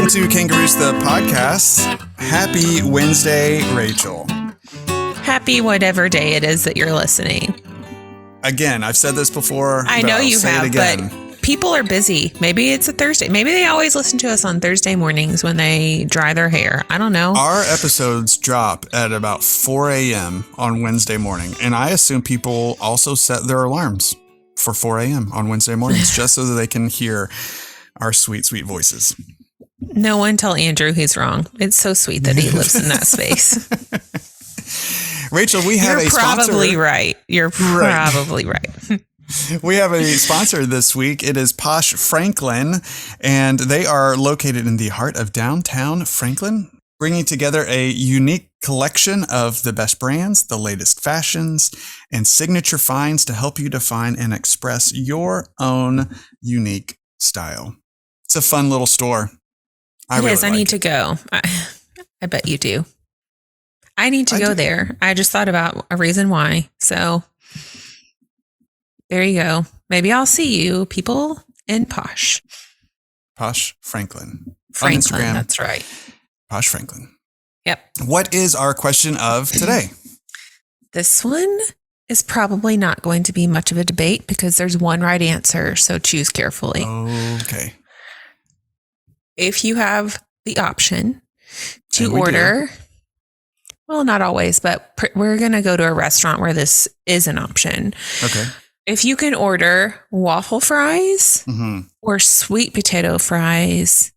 Welcome to Kangaroos the podcast. Happy Wednesday, Rachel. Happy whatever day it is that you're listening. Again, I've said this before. I know you have, but people are busy. Maybe it's a Thursday. Maybe they always listen to us on Thursday mornings when they dry their hair. I don't know. Our episodes drop at about 4 a.m. on Wednesday morning, and I assume people also set their alarms for 4 a.m. on Wednesday mornings just so that they can hear our sweet, sweet voices. No one tell Andrew he's wrong. It's so sweet that he lives in that space. Rachel, we have a sponsor. You're probably right. We have a sponsor this week. It is Posh Franklin, and they are located in the heart of downtown Franklin, bringing together a unique collection of the best brands, the latest fashions, and signature finds to help you define and express your own unique style. It's a fun little store. I need to go. I bet you do. I need to go there. I just thought about a reason why. So there you go. Maybe I'll see you people in Posh. Posh Franklin. Franklin, on Instagram. That's right. Posh Franklin. Yep. What is our question of today? This one is probably not going to be much of a debate because there's one right answer. So choose carefully. Okay. If you have the option to order, well, not always, but we're going to go to a restaurant where this is an option. Okay. If you can order waffle fries or sweet potato fries,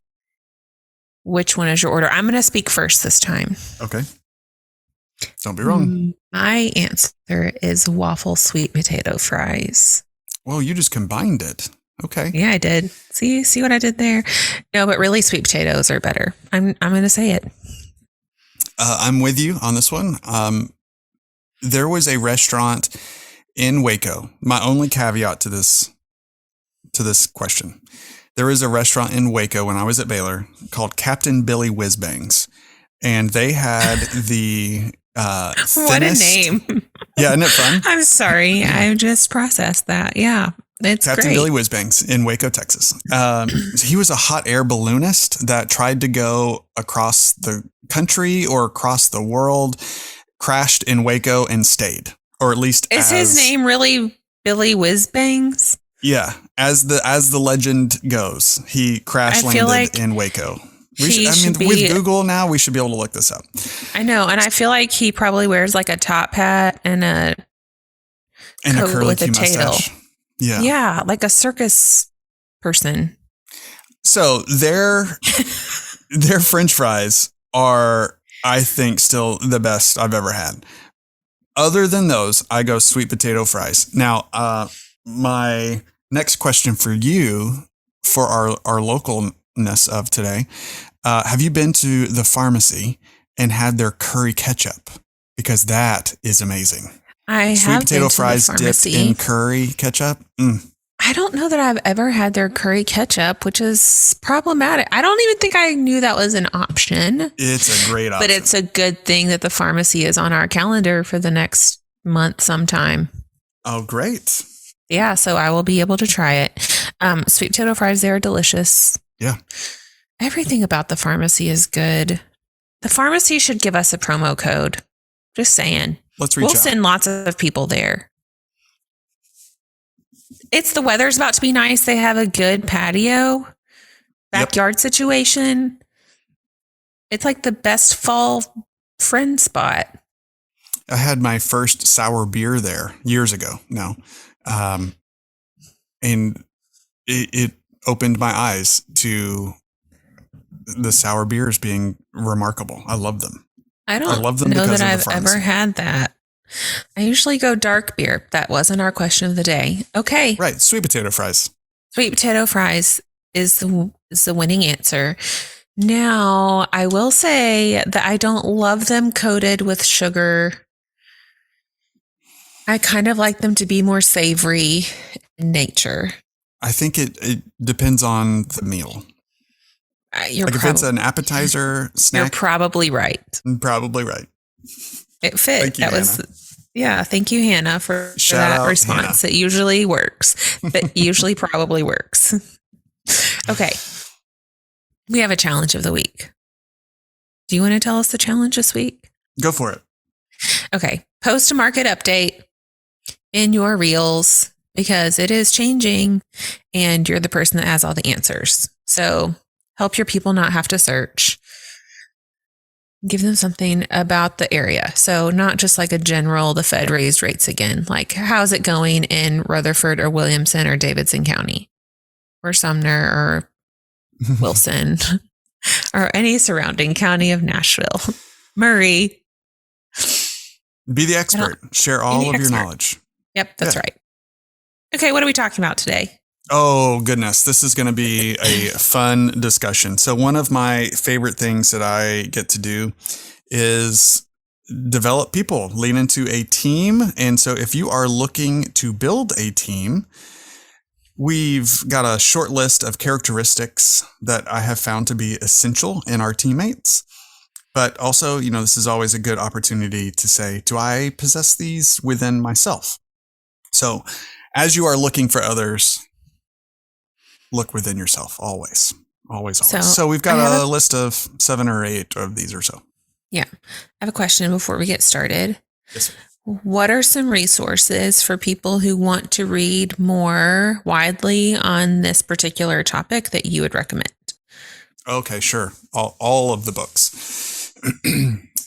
which one is your order? I'm going to speak first this time. Okay. Don't be wrong. My answer is waffle sweet potato fries. Well, you just combined it. Okay. Yeah, I did. See what I did there? No, but really sweet potatoes are better. I'm going to say it. I'm with you on this one. There was a restaurant in Waco. My only caveat to this question. There is a restaurant in Waco when I was at Baylor called Captain Billy Whiz Bangs. And they had the thinnest. What a name. Yeah, isn't it fun? I'm sorry. I just processed that. Yeah. It's Captain great. Billy Whiz Bangs in Waco, Texas. He was a hot air balloonist that tried to go across the country or across the world, crashed in Waco and stayed. Or at least is his name really Billy Whiz Bangs? Yeah, as the legend goes, he crash landed in Waco. With Google now, we should be able to look this up. I know, and I feel like he probably wears like a top hat and a coat with a tail. Yeah, yeah, like a circus person. So their French fries are, I think, still the best I've ever had. Other than those, I go sweet potato fries. Now, my next question for you, for our localness of today, have you been to the pharmacy and had their curry ketchup? Because that is amazing. Sweet potato fries dipped in curry ketchup. I don't know that I've ever had their curry ketchup, which is problematic. I don't even think I knew that was an option. It's a great option. But it's a good thing that the pharmacy is on our calendar for the next month sometime. Oh, great. Yeah, so I will be able to try it. Sweet potato fries, they're delicious. Yeah. Everything about the pharmacy is good. The pharmacy should give us a promo code. Just saying. Let's reach out. We'll send lots of people there. The weather's about to be nice. They have a good patio, backyard situation. It's like the best fall friend spot. I had my first sour beer there years ago now. And it opened my eyes to the sour beers being remarkable. I love them. I love them know that I've ever had that. I usually go dark beer. That wasn't our question of the day. Okay. Right. Sweet potato fries. Sweet potato fries is the winning answer. Now, I will say that I don't love them coated with sugar. I kind of like them to be more savory in nature. I think it depends on the meal. If it's an appetizer snack. You're probably right. Probably right. It fit. Thank you, Hannah. Thank you, Hannah, for that response. Hannah. It usually works. But usually probably works. Okay. We have a challenge of the week. Do you want to tell us the challenge this week? Go for it. Okay. Post a market update in your reels because it is changing and you're the person that has all the answers. So help your people not have to search. Give them something about the area. So not just like a general, the Fed raised rates again. Like, how's it going in Rutherford or Williamson or Davidson County or Sumner or Wilson or any surrounding county of Nashville, Murray. Be the expert. Share all of your knowledge. Yep, that's right. Okay, what are we talking about today? Oh, goodness. This is going to be a fun discussion. So one of my favorite things that I get to do is develop people, lean into a team. And so if you are looking to build a team, we've got a short list of characteristics that I have found to be essential in our teammates. But also, this is always a good opportunity to say, do I possess these within myself? So as you are looking for others, look within yourself always. Always. So we've got a list of 7 or 8 of these or so. Yeah. I have a question before we get started. Yes, sir. What are some resources for people who want to read more widely on this particular topic that you would recommend? Okay, sure. All of the books.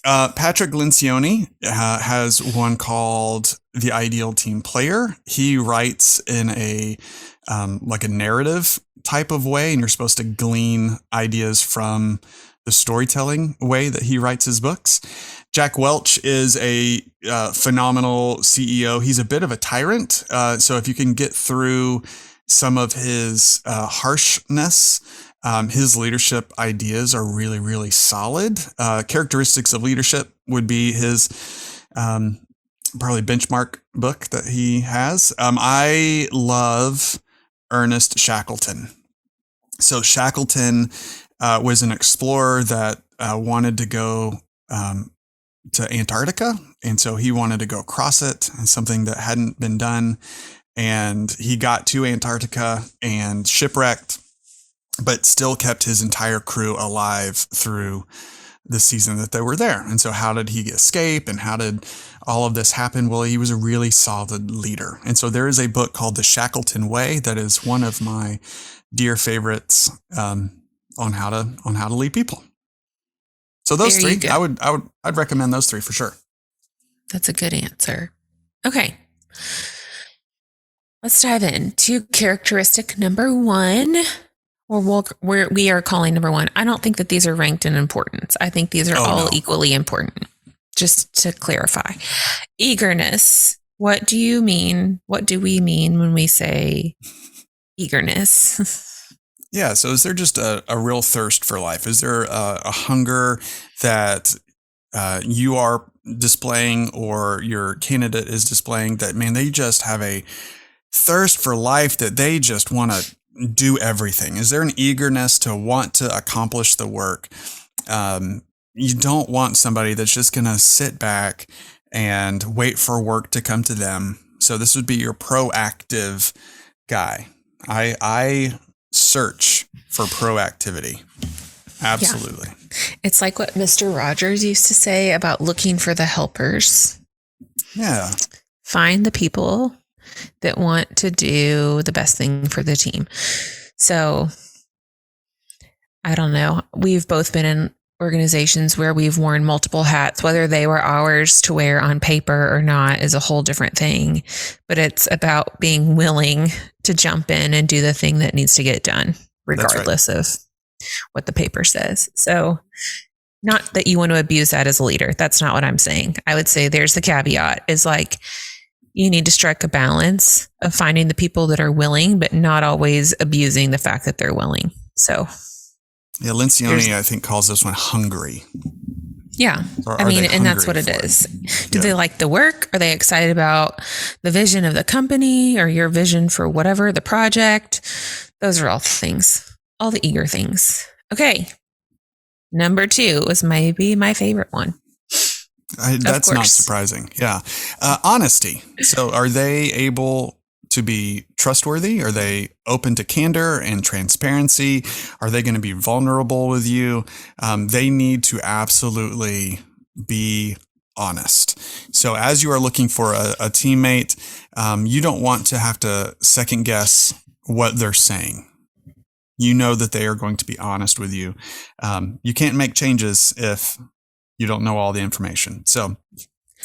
Patrick Lencioni has one called The Ideal Team Player. He writes in a narrative type of way, and you're supposed to glean ideas from the storytelling way that he writes his books. Jack Welch is a phenomenal CEO. He's a bit of a tyrant. So if you can get through some of his harshness, his leadership ideas are really, really solid. Characteristics of leadership would be his probably benchmark book that he has. I love Ernest Shackleton. So Shackleton was an explorer that wanted to go to Antarctica. And so he wanted to go across it, and something that hadn't been done. And he got to Antarctica and shipwrecked, but still kept his entire crew alive through the season that they were there. And so how did he escape, and how did all of this happen? Well, he was a really solid leader. And so there is a book called The Shackleton Way that is one of my dear favorites on how to lead people. So those three, I'd recommend those 3 for sure. That's a good answer. Okay. Let's dive into characteristic number 1. Or we are calling number 1. I don't think that these are ranked in importance. I think these are all equally important. Just to clarify. Eagerness. What do you mean? What do we mean when we say eagerness? Yeah. So is there just a real thirst for life? Is there a hunger that you are displaying, or your candidate is displaying, that, man, they just have a thirst for life, that they just want to do everything? Is there an eagerness to want to accomplish the work? You don't want somebody that's just going to sit back and wait for work to come to them. So this would be your proactive guy. I search for proactivity. Absolutely. Yeah. It's like what Mr. Rogers used to say about looking for the helpers. Yeah. Find the people that want to do the best thing for the team. So I don't know. We've both been in organizations where we've worn multiple hats. Whether they were ours to wear on paper or not is a whole different thing. But it's about being willing to jump in and do the thing that needs to get done, regardless of what the paper says. So not that you want to abuse that as a leader. That's not what I'm saying. I would say there's the caveat, is like, you need to strike a balance of finding the people that are willing, but not always abusing the fact that they're willing. So, yeah, Lencioni, I think, calls this one hungry. Yeah. And that's what it is. Do they like the work? Are they excited about the vision of the company or your vision for whatever the project? Those are all things, all the eager things. Okay. Number 2 was maybe my favorite one. That's not surprising. Yeah. Honesty. So are they able to be trustworthy? Are they open to candor and transparency? Are they going to be vulnerable with you? They need to absolutely be honest. So as you are looking for a teammate, you don't want to have to second guess what they're saying. You know that they are going to be honest with you. You can't make changes if you don't know all the information. So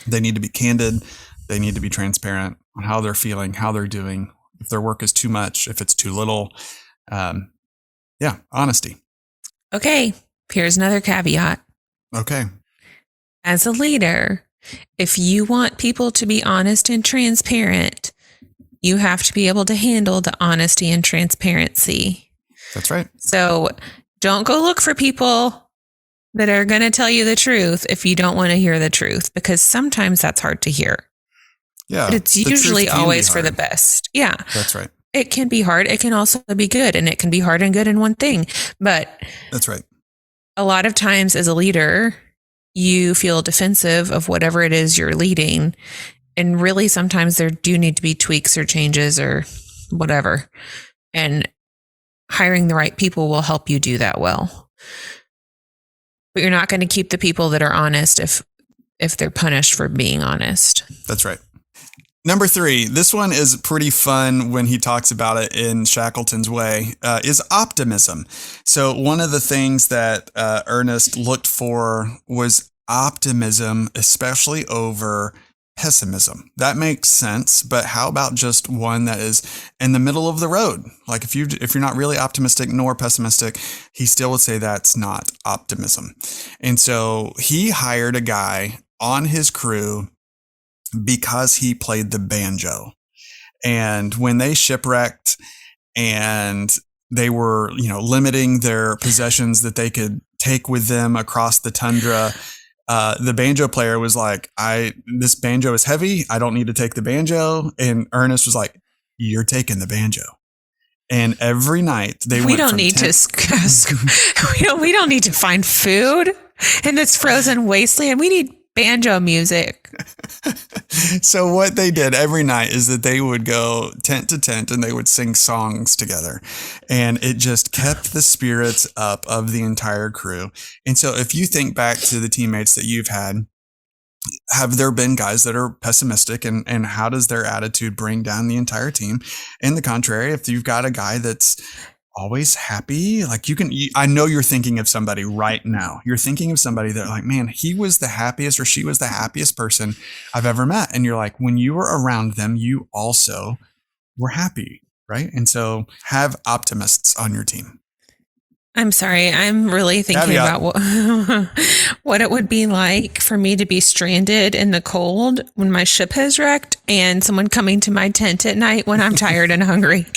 they need to be candid. They need to be transparent on how they're feeling, how they're doing, if their work is too much, if it's too little. Honesty. Okay, here's another caveat. Okay. As a leader, if you want people to be honest and transparent, you have to be able to handle the honesty and transparency. That's right. So don't go look for people that are going to tell you the truth if you don't want to hear the truth, because sometimes that's hard to hear. Yeah. But it's usually always for the best. Yeah. That's right. It can be hard. It can also be good, and it can be hard and good in one thing. But that's right. A lot of times as a leader, you feel defensive of whatever it is you're leading. And really, sometimes there do need to be tweaks or changes or whatever. And hiring the right people will help you do that well. But you're not going to keep the people that are honest if they're punished for being honest. That's right. Number 3, this one is pretty fun when he talks about it in Shackleton's way, is optimism. So one of the things that Ernest looked for was optimism, especially over pessimism. That makes sense, but how about just one that is in the middle of the road? Like if you're not really optimistic nor pessimistic, he still would say that's not optimism. And so he hired a guy on his crew because he played the banjo. And when they shipwrecked and they were, limiting their possessions that they could take with them across the tundra, the banjo player was like, this banjo is heavy. I don't need to take the banjo. And Ernest was like, you're taking the banjo. And every night we don't need to find food in this frozen wasteland. We need banjo music. So what they did every night is that they would go tent to tent and they would sing songs together, and it just kept the spirits up of the entire crew. And so if you think back to the teammates that you've had, have there been guys that are pessimistic, and how does their attitude bring down the entire team? And the contrary, if you've got a guy that's always happy, like I know you're thinking of somebody right now. You're thinking of somebody that like, man, he was the happiest or she was the happiest person I've ever met. And you're like, when you were around them, you also were happy, right? And so have optimists on your team. I'm sorry. I'm really thinking about what it would be like for me to be stranded in the cold when my ship has wrecked and someone coming to my tent at night when I'm tired and hungry,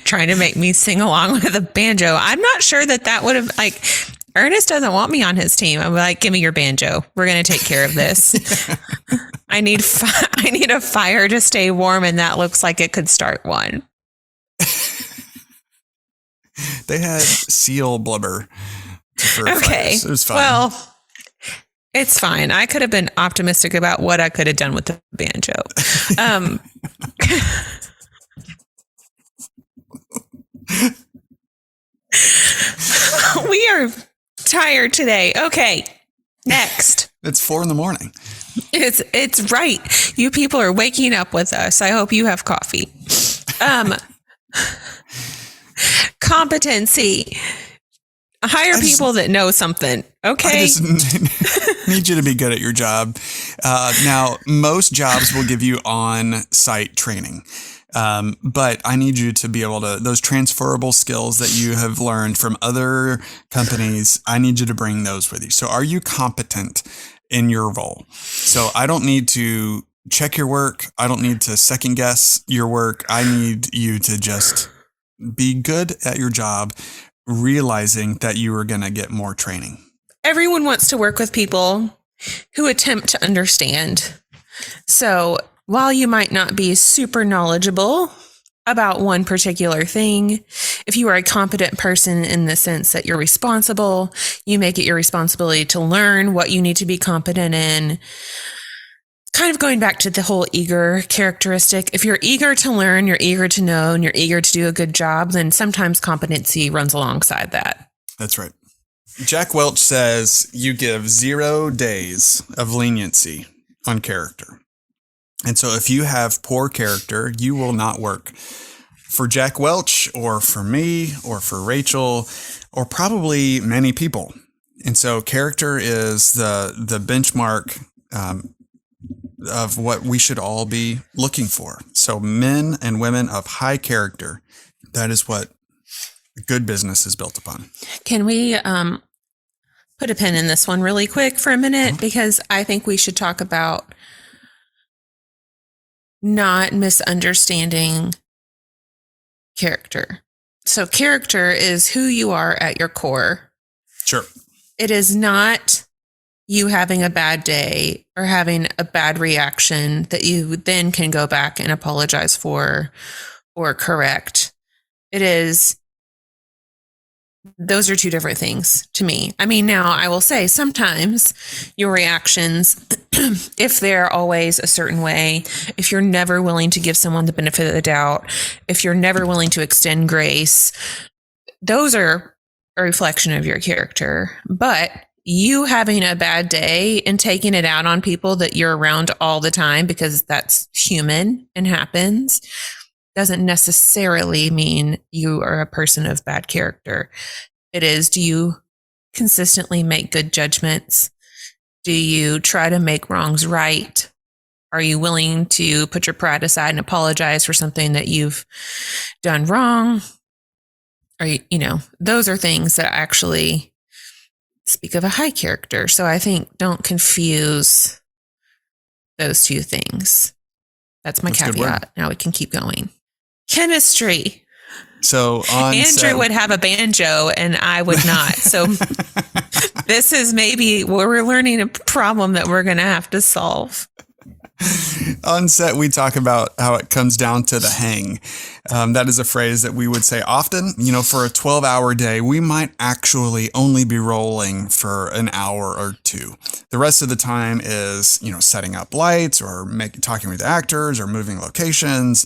trying to make me sing along with a banjo. I'm not sure that would have, like, Ernest doesn't want me on his team. I'm like, give me your banjo. We're going to take care of this. I need a fire to stay warm, and that looks like it could start one. They had seal blubber. Okay. It was fine. Well, it's fine. I could have been optimistic about what I could have done with the banjo. We are tired today. Okay. Next. It's 4 a.m. It's right. You people are waking up with us. I hope you have coffee. Competency. Hire people that know something. Okay. I just need you to be good at your job. Now, most jobs will give you on-site training. But I need you to be able to, those transferable skills that you have learned from other companies, I need you to bring those with you. So are you competent in your role? So I don't need to check your work. I don't need to second guess your work. I need you to just be good at your job, realizing that you are going to get more training. Everyone wants to work with people who attempt to understand. So while you might not be super knowledgeable about one particular thing, if you are a competent person in the sense that you're responsible, you make it your responsibility to learn what you need to be competent in. kind of going back to the whole eager characteristic. If you're eager to learn, you're eager to know, and you're eager to do a good job, then sometimes competency runs alongside that. That's right. Jack Welch says you give 0 days of leniency on character. And so if you have poor character, you will not work for Jack Welch or for me or for Rachel or probably many people. And so character is the benchmark of what we should all be looking for. So men and women of high character, that is what good business is built upon. Can we put a pin in this one really quick for a minute? Because I think we should talk about not misunderstanding character. So character is who you are at your core. Sure. It is not you having a bad day or having a bad reaction that you then can go back and apologize for or correct. It is, those are two different things to me. I mean, now I will say sometimes your reactions, if they're always a certain way, if you're never willing to give someone the benefit of the doubt, if you're never willing to extend grace, those are a reflection of your character. But you having a bad day and taking it out on people that you're around all the time, because that's human and happens, doesn't necessarily mean you are a person of bad character. It is, do you consistently make good judgments? Do you try to make wrongs right? Are you willing to put your pride aside and apologize for something that you've done wrong? Are you, those are things that actually speak of a high character. So I think don't confuse those two things. That's my caveat. Now we can keep going. Chemistry. So on Andrew would have a banjo and I would not. So this is maybe where we're learning a problem that we're going to have to solve. On set, we talk about how it comes down to the hang. That is a phrase that we would say often. For a 12-hour day, we might actually only be rolling for an hour or two. The rest of the time is, setting up lights or talking with actors or moving locations,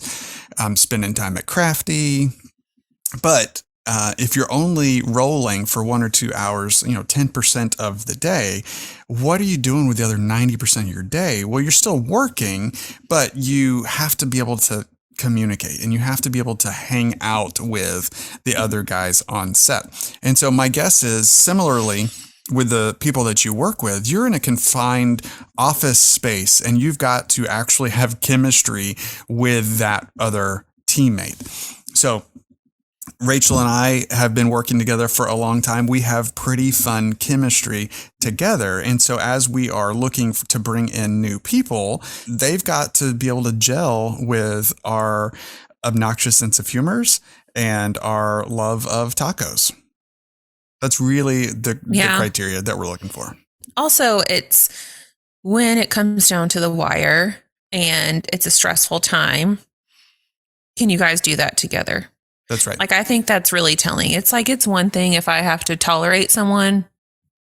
spending time at Crafty. But if you're only rolling for 1 or 2 hours, 10% of the day, what are you doing with the other 90% of your day? Well, you're still working, but you have to be able to communicate and you have to be able to hang out with the other guys on set. And so my guess is similarly with the people that you work with, you're in a confined office space and you've got to actually have chemistry with that other teammate. So Rachel and I have been working together for a long time. We have pretty fun chemistry together. And so as we are looking to bring in new people, they've got to be able to gel with our obnoxious sense of humors and our love of tacos. That's really the criteria that we're looking for. Also, it's when it comes down to the wire and it's a stressful time, can you guys do that together? That's right. I think that's really telling. It's one thing if I have to tolerate someone,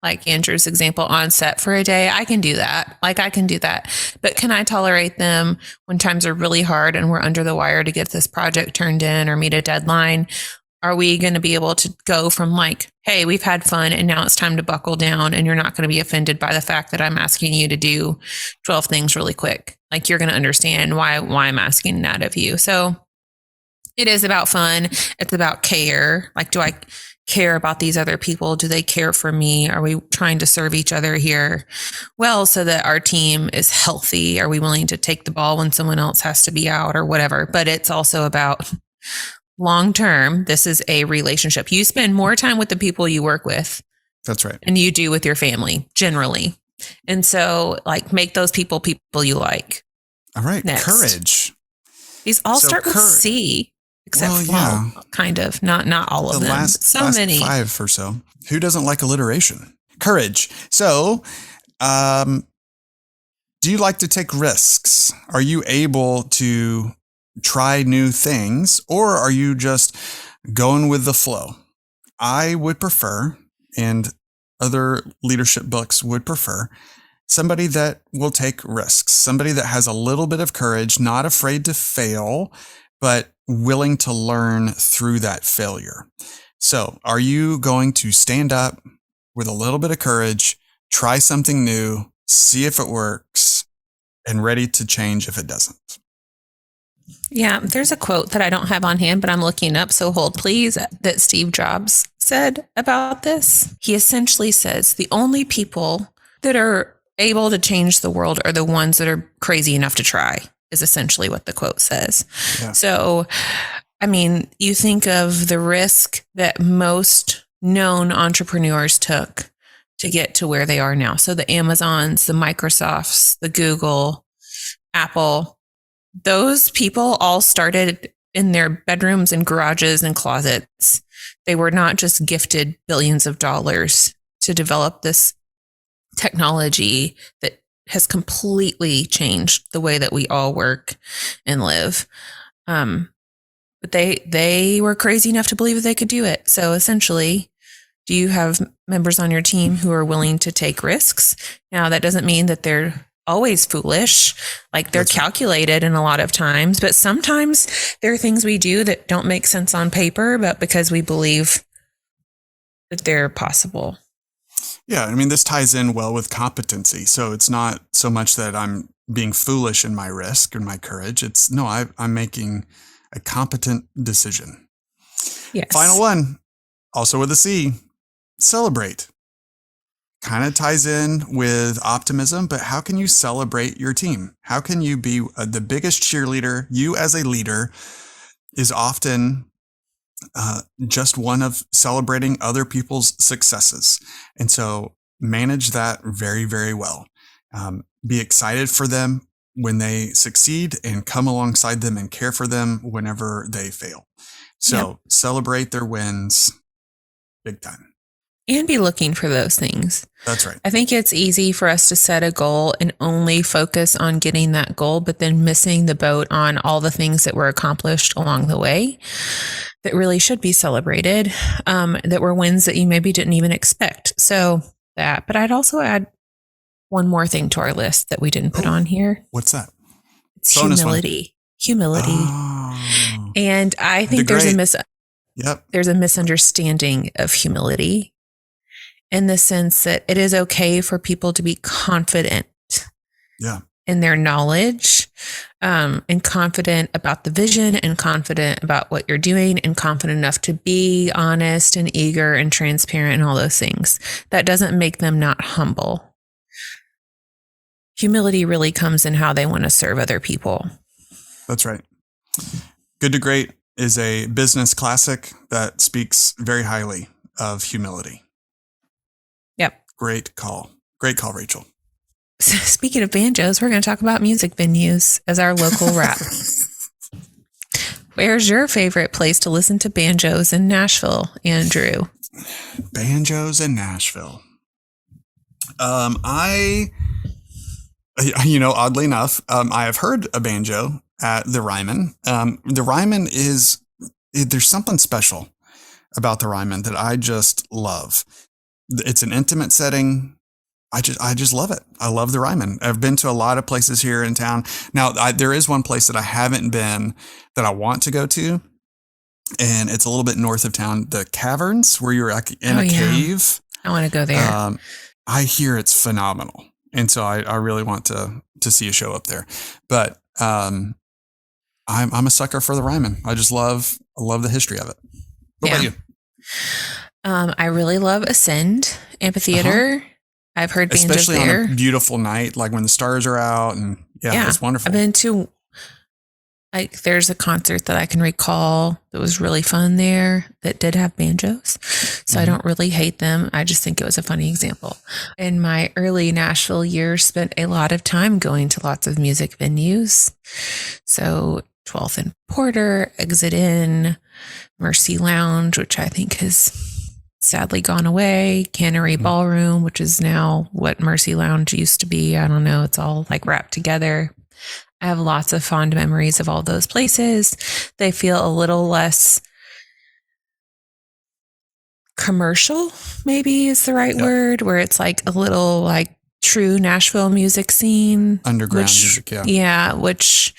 like Andrew's example, on set for a day, I can do that. I can do that. But can I tolerate them when times are really hard and we're under the wire to get this project turned in or meet a deadline? Are we going to be able to go from hey, we've had fun and now it's time to buckle down and you're not going to be offended by the fact that I'm asking you to do 12 things really quick? You're going to understand why I'm asking that of you. So it is about fun. It's about care. Do I care about these other people? Do they care for me? Are we trying to serve each other here well so that our team is healthy? Are we willing to take the ball when someone else has to be out or whatever? But it's also about long term. This is a relationship. You spend more time with the people you work with. That's right. And you do with your family generally. And so make those people you like. All right. Next. Courage. These all start with C. Except kind of, not all of them. Last many. 5 or so. Who doesn't like alliteration? Courage. So, do you like to take risks? Are you able to try new things, or are you just going with the flow? I would prefer, and other leadership books would prefer, somebody that will take risks, somebody that has a little bit of courage, not afraid to fail, but willing to learn through that failure. So are you going to stand up with a little bit of courage, try something new, see if it works, and ready to change if it doesn't? Yeah, there's a quote that I don't have on hand, but I'm looking up, so hold please, that Steve Jobs said about this. He essentially says the only people that are able to change the world are the ones that are crazy enough to try, is essentially what the quote says. Yeah. So, I mean, you think of the risk that most known entrepreneurs took to get to where they are now. So the Amazons, the Microsofts, the Google, Apple, those people all started in their bedrooms and garages and closets. They were not just gifted billions of dollars to develop this technology that has completely changed the way that we all work and live. But they were crazy enough to believe that they could do it. So essentially, do you have members on your team who are willing to take risks? Now, that doesn't mean that they're always foolish. Like, they're calculated in a lot of times, but sometimes there are things we do that don't make sense on paper, but because we believe that they're possible. Yeah. I mean, this ties in well with competency. So it's not so much that I'm being foolish in my risk and my courage. It's no, I'm making a competent decision. Yes. Final one, also with a C, celebrate. Kind of ties in with optimism, but how can you celebrate your team? How can you be the biggest cheerleader? You as a leader is often just one of celebrating other people's successes. And so manage that very, very well. Be excited for them when they succeed and come alongside them and care for them whenever they fail. So celebrate their wins big time. And be looking for those things. That's right. I think it's easy for us to set a goal and only focus on getting that goal, but then missing the boat on all the things that were accomplished along the way that really should be celebrated, that were wins that you maybe didn't even expect. So that, but I'd also add one more thing to our list that we didn't put on here. What's that? It's humility. Humility. Oh, and I think there's a misunderstanding of humility, in the sense that it is okay for people to be confident in their knowledge, and confident about the vision, and confident about what you're doing, and confident enough to be honest and eager and transparent and all those things. That doesn't make them not humble. Humility really comes in how they want to serve other people. That's right. Good to Great is a business classic that speaks very highly of humility. Yep. Great call. Great call, Rachel. Speaking of banjos, we're going to talk about music venues as our local wrap. Where's your favorite place to listen to banjos in Nashville, Andrew? Banjos in Nashville. Oddly enough, I have heard a banjo at the Ryman. The Ryman there's something special about the Ryman that I just love. It's an intimate setting. I just love it. I love the Ryman. I've been to a lot of places here in town. Now, there is one place that I haven't been that I want to go to, and it's a little bit north of town, the Caverns, where you're in a cave. I want to go there. I hear it's phenomenal, and so I really want to see a show up there. But I'm a sucker for the Ryman. I love the history of it. What about you? I really love Ascend Amphitheater. I've heard banjos especially there. On a beautiful night, like when the stars are out, and it's wonderful. I've been to, there's a concert that I can recall that was really fun there that did have banjos. So I don't really hate them. I just think it was a funny example. In my early Nashville years, spent a lot of time going to lots of music venues. So 12th and Porter, Exit Inn, Mercy Lounge, which I think has sadly gone away, Cannery Ballroom, which is now what Mercy Lounge used to be. I don't know. It's all like wrapped together. I have lots of fond memories of all those places. They feel a little less commercial, maybe is the right word, where it's like a little like true Nashville music scene. Underground music, yeah. Yeah, which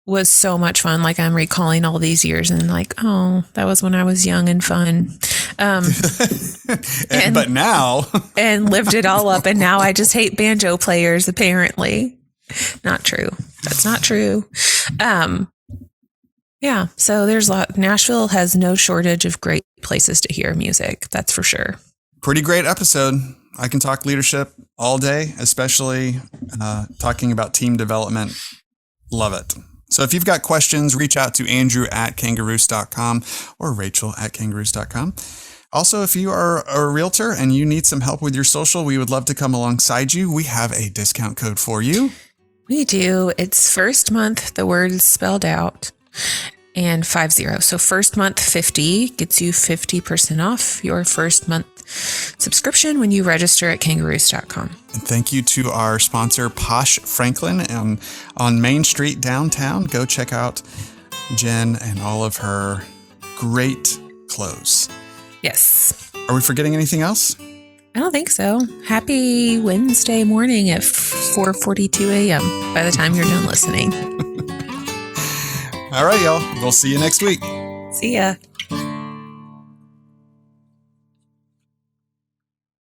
was so much fun. Like I'm recalling all these years and like, oh, that was when I was young and fun. But now. And lived it all up. And now I just hate banjo players, apparently. Not true. That's not true. Yeah. So there's a lot. Nashville has no shortage of great places to hear music. That's for sure. Pretty great episode. I can talk leadership all day, especially talking about team development. Love it. So if you've got questions, reach out to Andrew at kangaroos.com or Rachel at kangaroos.com. Also, if you are a realtor and you need some help with your social, we would love to come alongside you. We have a discount code for you. We do. It's first month, the word is spelled out, and 50. So first month 50 gets you 50% off your first month subscription when you register at kangaroos.com. And thank you to our sponsor, Posh Franklin, on Main Street downtown. Go check out Jen and all of her great clothes. Yes. Are we forgetting anything else? I don't think so. Happy Wednesday morning at 4:42 a.m. by the time you're done listening. All right, y'all. We'll see you next week. See ya.